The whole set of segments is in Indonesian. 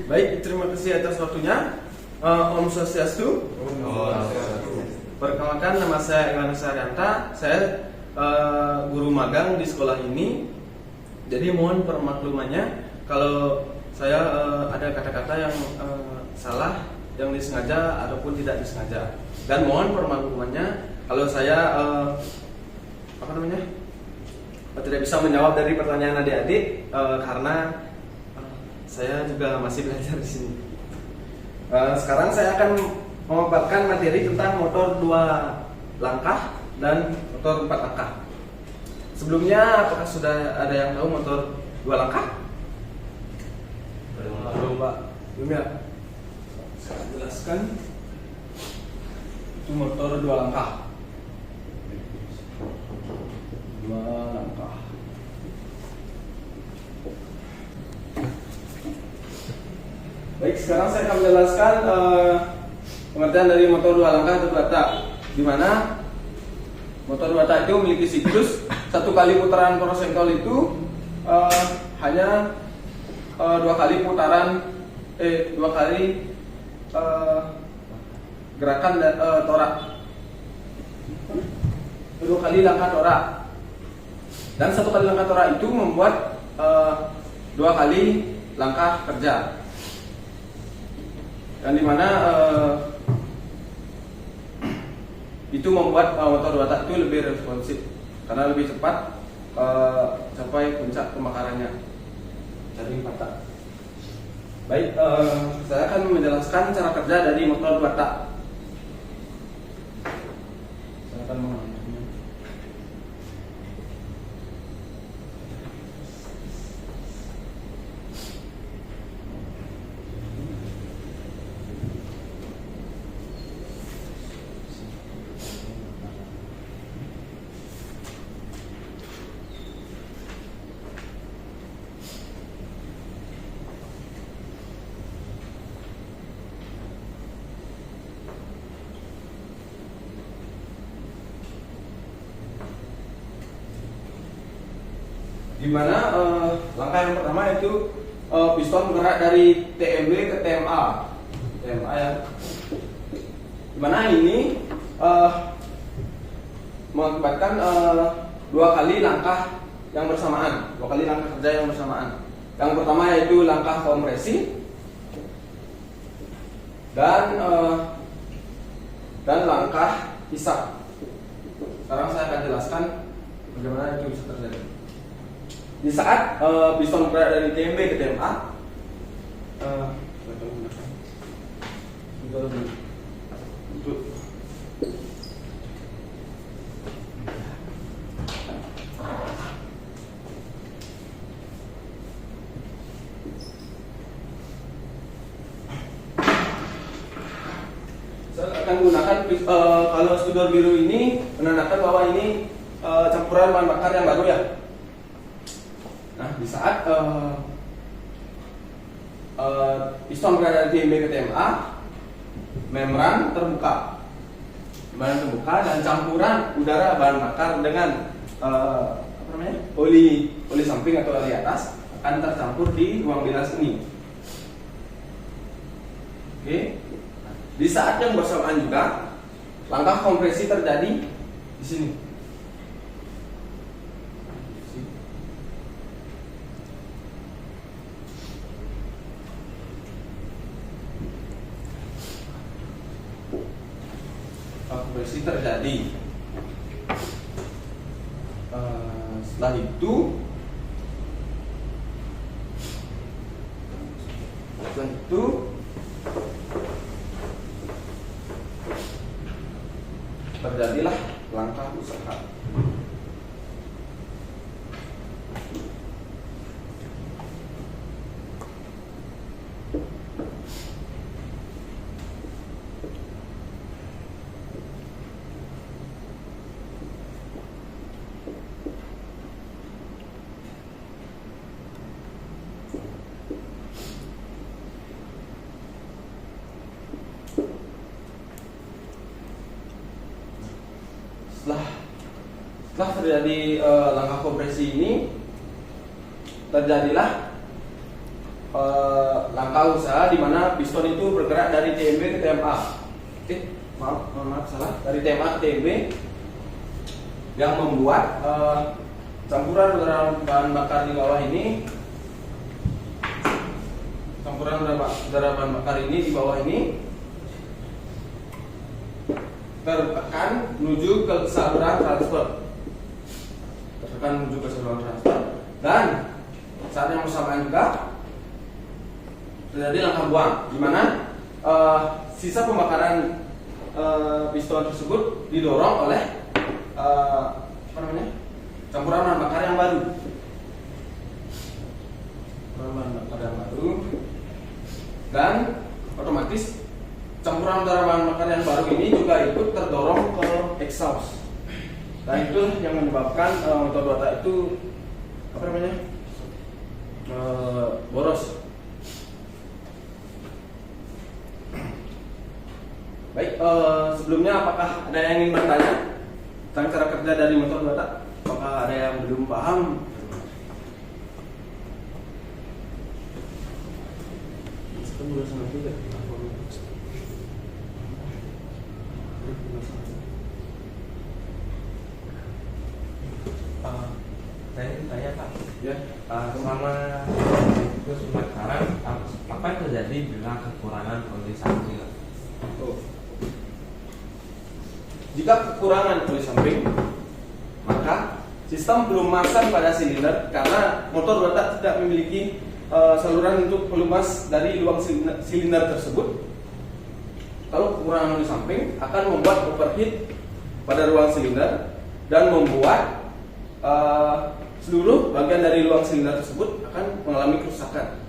Baik, terima kasih atas waktunya. Om Swastiastu. Perkenalkan, nama saya Iwan Saryanta. Saya guru magang di sekolah ini. Jadi mohon permaklumannya kalau saya ada kata-kata yang salah, yang disengaja ataupun tidak disengaja. Dan mohon permaklumannya kalau saya tidak bisa menjawab dari pertanyaan adik-adik karena saya juga masih belajar di sini. Sekarang saya akan memaparkan materi tentang motor 2 langkah dan motor 4 langkah. Sebelumnya, apakah sudah ada yang tahu motor 2 langkah? Belum, Pak. Belum ya? Saya jelaskan. Itu motor 2 langkah. 2 langkah. Baik, sekarang saya akan menjelaskan pengertian dari motor 2 langkah atau 2 tak. Di mana motor 2 tak itu memiliki siklus 1 kali putaran prosenkol itu hanya 2 kali putaran 2 kali gerakan torak, 2 kali langkah torak, dan 1 kali langkah torak itu membuat 2 kali langkah kerja. Dan dimana itu membuat motor 2 tak itu lebih responsif karena lebih cepat sampai puncak pemakarannya dari 4 tak. Baik, saya akan menjelaskan cara kerja dari motor 2 tak. Saya akan mengulanginya. Di mana langkah yang pertama itu piston bergerak dari TMB ke TMA. TMA ya. Di mana ini mengakibatkan 2 kali langkah yang bersamaan, 2 kali langkah kerja yang bersamaan. Yang pertama yaitu langkah kompresi dan langkah hisap. Sekarang saya akan jelaskan bagaimana itu bisa terjadi. Di saat piston bergerak dari TMB ke TMA, saya akan gunakan kalau spidol biru ini menandakan bahwa ini campuran bahan bakar yang baru ya. Nah, di saat piston berada di TMB ke TMA, membran terbuka, dan campuran udara bahan bakar dengan oli samping atau oli atas akan tercampur di ruang bilas ini. Oke. Di saat yang bersamaan juga langkah kompresi terjadi di sini. Kompresi terjadi. Setelah itu terjadilah langkah usaha. Setelah terjadi langkah kompresi ini, terjadilah langkah usaha di mana piston itu bergerak dari TMB ke TMA. Oke, maaf salah, dari TMA ke TMB yang membuat campuran udara bahan bakar di bawah ini, di bawah ini tertekan menuju ke saluran transfer, dan saat yang bersamaan juga terjadi langkah buang, di mana sisa pembakaran piston tersebut didorong oleh campuran bahan bakar yang baru. Dan otomatis campuran udara bahan bakar yang baru ini juga ikut terdorong ke exhaust. Dan itu yang menyebabkan motor Dewata itu boros. Baik, sebelumnya apakah ada yang ingin bertanya tentang cara kerja dari motor Dewata? Apakah ada yang belum paham? Saya ingin tanya Pak, Ya, selama itu pemakaran apa yang terjadi bila kekurangan oli samping? Jika kekurangan oli samping, maka sistem pelumasan pada silinder, karena motor Dewata tidak memiliki saluran untuk pelumas dari luang silinder tersebut. Kalau kekurangan oli samping akan membuat overheat pada ruang silinder dan membuat seluruh bagian dari ruang silinder tersebut akan mengalami kerusakan.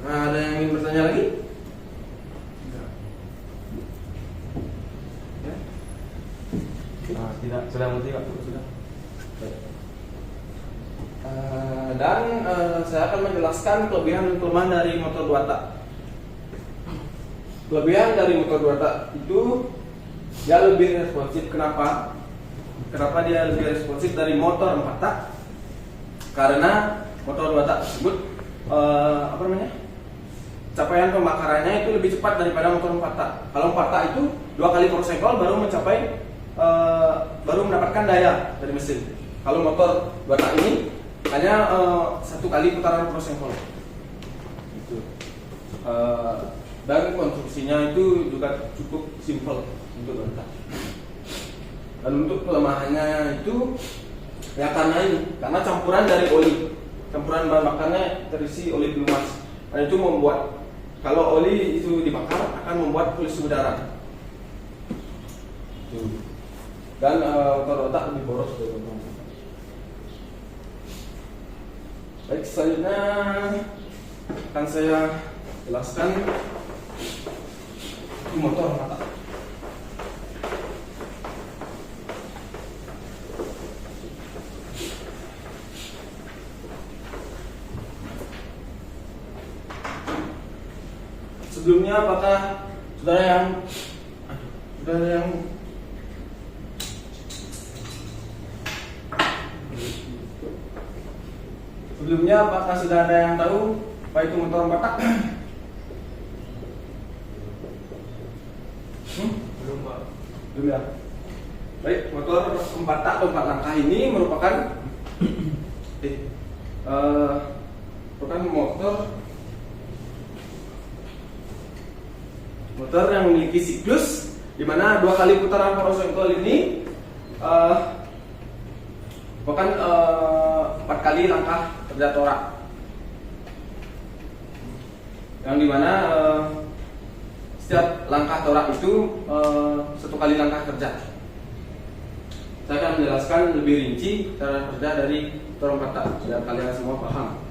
Nah, ada yang ingin bertanya lagi? Ya? Tidak, sudah mengerti Pak. Sudah. Dan saya akan menjelaskan kelebihan dan kelemahan dari motor Dewata. Kelebihan dari motor Dewata itu dia lebih responsif. Kenapa? Kenapa dia lebih responsif dari motor 4 tak? Karena motor Dewata tersebut capaian pembakarannya itu lebih cepat daripada motor 4 tak. Kalau 4 tak itu 2 kali per cycle baru mendapatkan daya dari mesin. Kalau motor 2 tak ini hanya 1 kali putaran per cycle. Gitu. Dan konstruksinya itu juga cukup simple untuk Dewata. Dan untuk kelemahannya itu ya karena campuran dari oli, campuran bahan bakarnya terisi oli pelumas, dan itu membuat kalau oli itu dibakar akan membuat polusi udara. Dan motor Dewata lebih boros dari motor. Baik, selanjutnya akan saya jelaskan motor Dewata. Sebelumnya apakah saudara yang sudah ada yang tahu apa itu motor Batak? Belum Pak. Belum ya. Baik, motor 4 tak atau 4 langkah ini merupakan motor yang memiliki siklus di mana 2 kali putaran horizontal ini bukan 4 kali langkah kerja torak, yang dimana setiap langkah torak itu 1 kali langkah kerja. Saya akan menjelaskan lebih rinci cara kerja dari motor 4 tak biar kalian semua paham.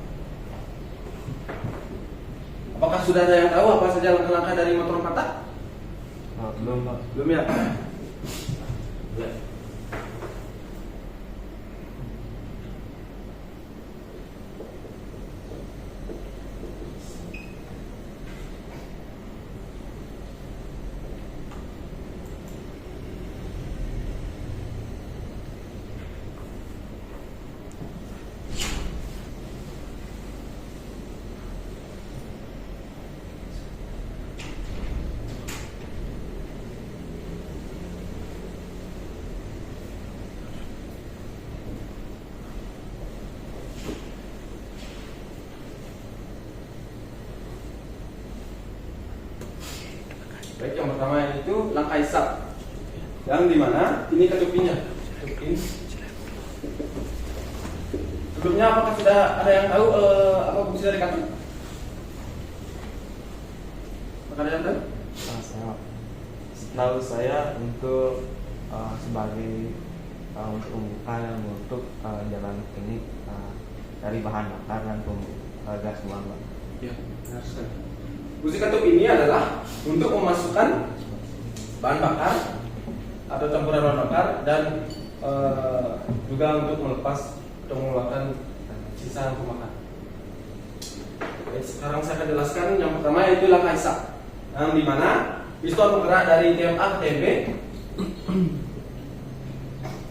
Apakah sudah ada yang tahu apa saja langkah-langkah dari motor 4 tak? Belum Pak. Belum ya? Ya. pertama itu langkah hisap, yang dimana ini ketuk pinnya, ketuk pin. Sebelumnya apakah sudah ada yang tahu apa fungsi dari katup? Apakah ada yang tahu? Setahu saya untuk sebagai untuk membuka dan menutup jalan ini dari bahan bakar dan gas buang. Ya, benar sekali. Fungsi katup ini adalah untuk memasukkan bahan bakar atau campuran bahan bakar dan juga untuk melepas atau mengeluarkan sisa pemakan. Oke, sekarang saya akan jelaskan yang pertama yaitu langkah hisap, yang dimana piston bergerak dari TMA ke TMB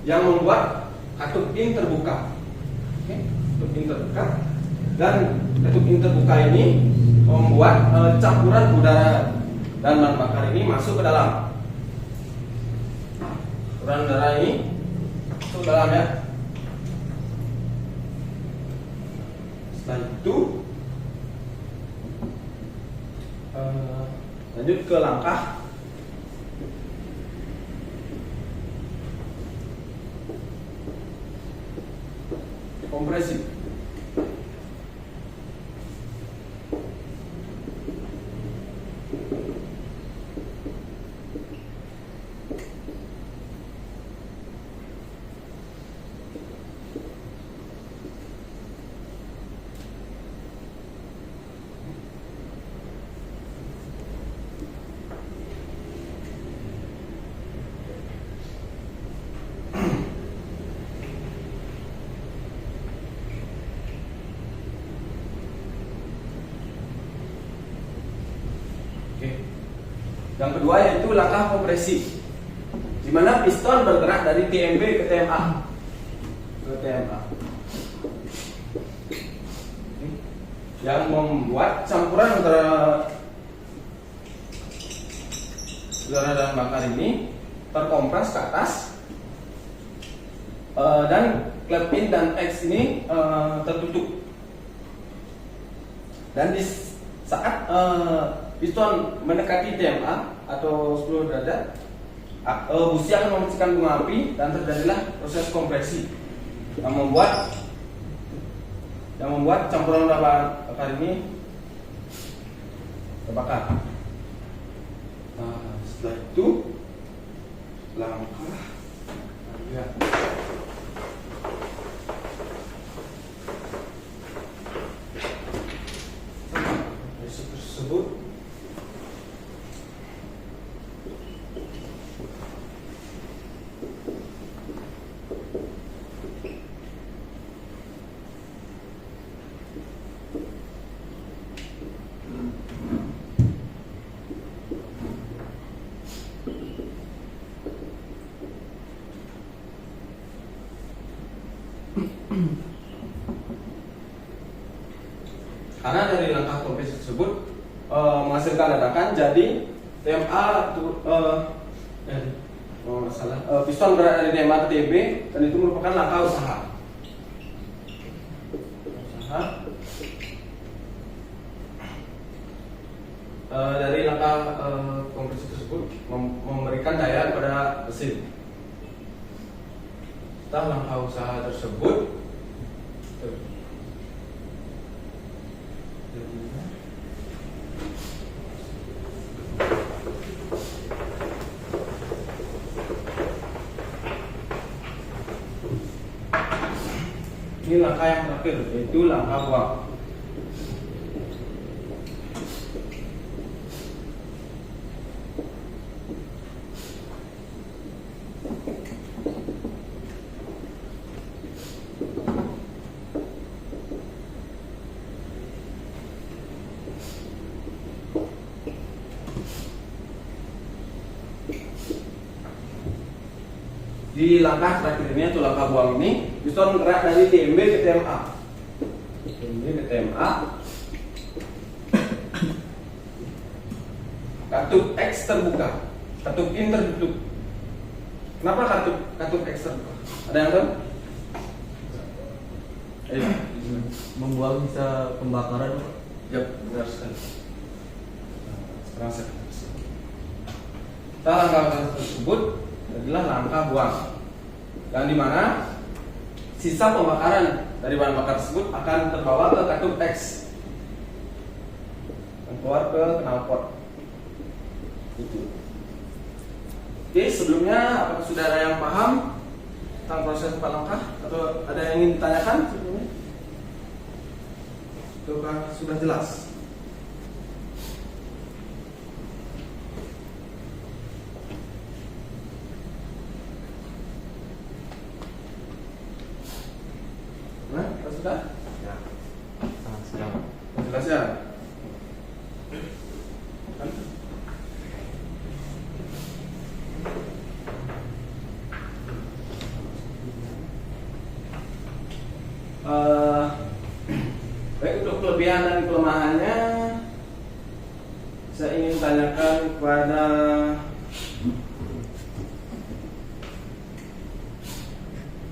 yang membuat katup pin terbuka. Oke, katup pin terbuka, dan katup pin terbuka ini membuat campuran udara dan bahan bakar ini masuk ke dalam. Campuran udara ini masuk ke dalam ya. Setelah itu lanjut ke langkah kompresi. Yang kedua yaitu langkah kompresi, di mana piston bergerak dari TMB ke TMA. Yang membuat campuran antara udara dan bakar ini terkompres ke atas, dan klep pin dan X ini tertutup. Dan di saat piston mendekati TMA atau 10 derajat, busi akan memecahkan bunga api dan terjadilah proses kompresi yang membuat campuran udara bakar ini terbakar. Nah, setelah itu langkah tersebut karena dari langkah kompresi tersebut menghasilkan ledakan, jadi TMA piston berada dari TMA ke TB, dan itu merupakan langkah usaha. Dari langkah kompresi tersebut memberikan daya kepada mesin. Setelah langkah usaha tersebut, ini langkah yang terakhir, yaitu langkah buang. Di langkah terakhir ini atau langkah buang ini, piston bergerak dari TMB ke TMA. TMB ke TMA. Katup X terbuka, katup in tertutup. Kenapa katup X terbuka? Ada yang tahu? Membuang bisa pembakaran. Ya, benar sekali. Sekarang saya langkah tersebut adalah langkah buang, yang dimana sisa pembakaran dari bahan bakar tersebut akan terbawa ke katup X dan keluar ke knalpot. Itu. Oke, sebelumnya apakah sudah ada yang paham tentang proses 4 langkah atau ada yang ingin ditanyakan sebelumnya? Ataukah sudah jelas? Nah, sudah? Ya. Sudah. Jelas ya? Baik, untuk kelebihan dan kelemahannya saya ingin tanyakan kepada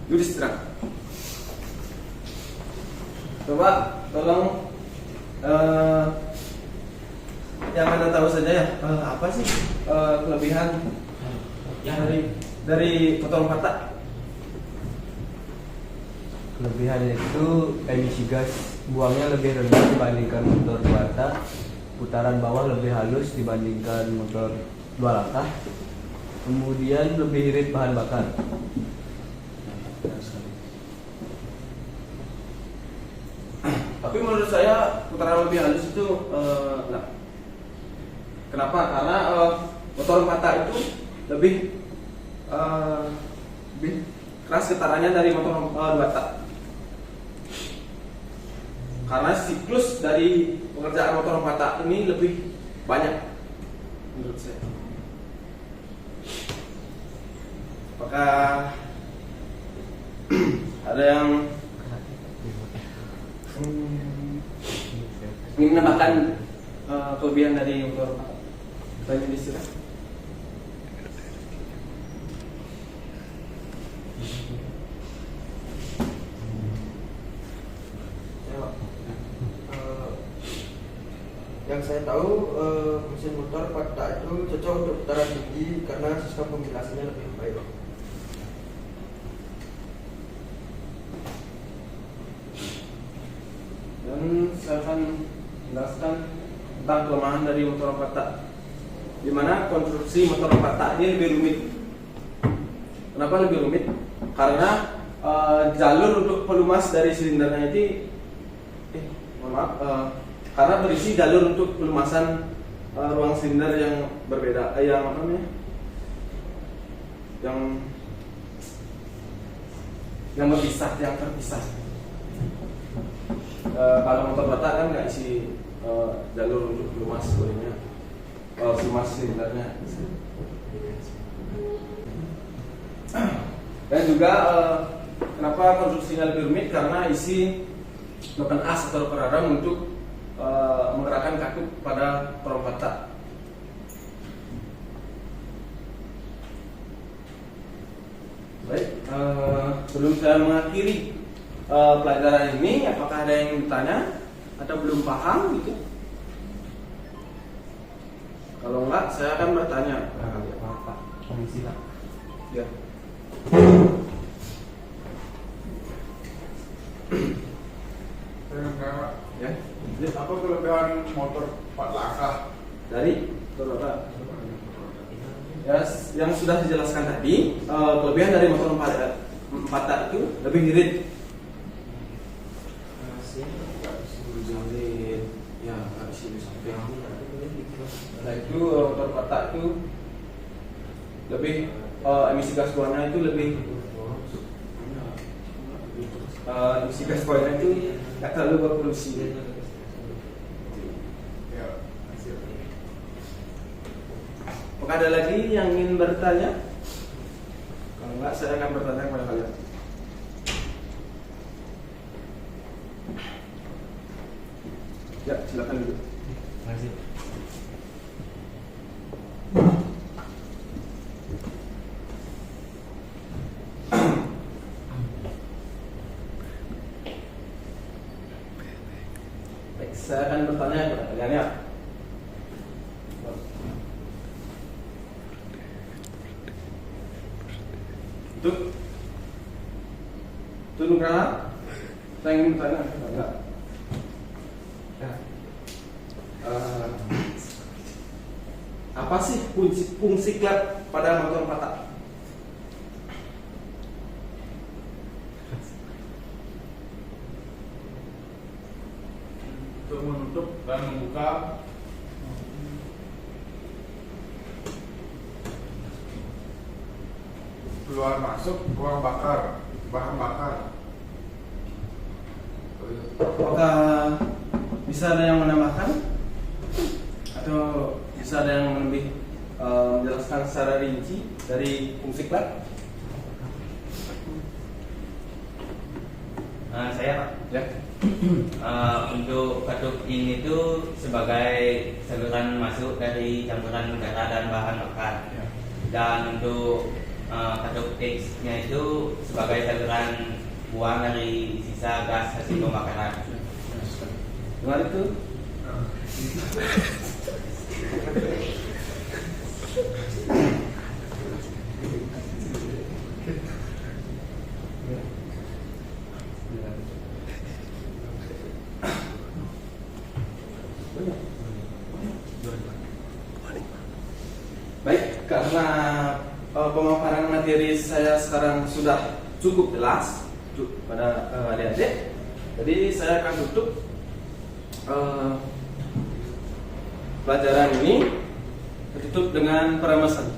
Yudhistira. Coba tolong yang Anda tahu saja ya, apa sih kelebihan dari motor Pata? Kelebihannya itu emisi gas buangnya lebih rendah dibandingkan motor 2 tak, putaran bawah lebih halus dibandingkan motor 2 langkah, kemudian lebih irit bahan bakar. Tapi menurut saya putaran lebih halus itu enggak. Kenapa? Karena motor Pata itu lebih keras getarannya dari motor 2 tak. Karena siklus dari pengerjaan motor 4 tak ini lebih banyak menurut saya. Apakah ada yang ingin menambahkan kelebihan dari motor 4 tak? Banyak istilah. Yang saya tahu mesin motor Pata itu cocok untuk putaran tinggi karena sistem ventilasinya lebih baik. Dan saya akan menjelaskan tentang kelemahan dari motor Pata, di mana konstruksi motor Pata ini lebih rumit. Kenapa lebih rumit? Karena jalur untuk pelumas dari silindernya itu karena berisi jalur untuk pelumasan ruang silinder yang berbeda, yang apa namanya? Yang berpisah, yang terpisah. Kalau motor Pata kan nggak isi jalur untuk pelumas bolehnya, pelumas silindernya. Dan juga kenapa konstruksinya lebih rumit? Karena isi noken as atau peradang untuk menggerakkan katup pada perempatan. Baik, sebelum saya mengakhiri pelajaran ini, apakah ada yang bertanya atau belum paham gitu? Kalau enggak, saya akan bertanya. Pak, komisi Pak. Ya. Ya. Apa kelebihan motor 4 langkah? Dari Bapak. Ya, yang sudah dijelaskan tadi, kelebihan dari motor 4 tak itu lebih irit. Ya, nggak sini sampai. Nah itu motor 4 tak itu lebih emisi gas buangnya itu lebih emisi gas buangnya itu nggak terlalu berpolusi. Apakah ada lagi yang ingin bertanya? Kalau enggak, saya akan bertanya kepada kalian. Ya, silakan dulu. Terima kasih. Baik, saya akan bertanya kepada kalian ya. Tunu Nugraha, saya ingin bertanya, enggak? Ya. Apa sih fungsi klep pada motor 4 tak? Untuk menutup dan membuka keluar masuk ruang bakar, bahan bakar. Apakah bisa ada yang menambahkan? Atau bisa ada yang lebih menjelaskan secara rinci dari fungsi klep? Saya Pak. Ya. Untuk katup ini itu sebagai saluran masuk dari campuran udara dan bahan bakar. Ya. Dan untuk katup X-nya itu sebagai saluran buang dari sisa gas hasil pembakaran. Dengar itu? Baik, karena pemaparan materi saya sekarang sudah cukup jelas pada adik-adik, jadi saya akan tutup pelajaran ini, ditutup dengan peremesan.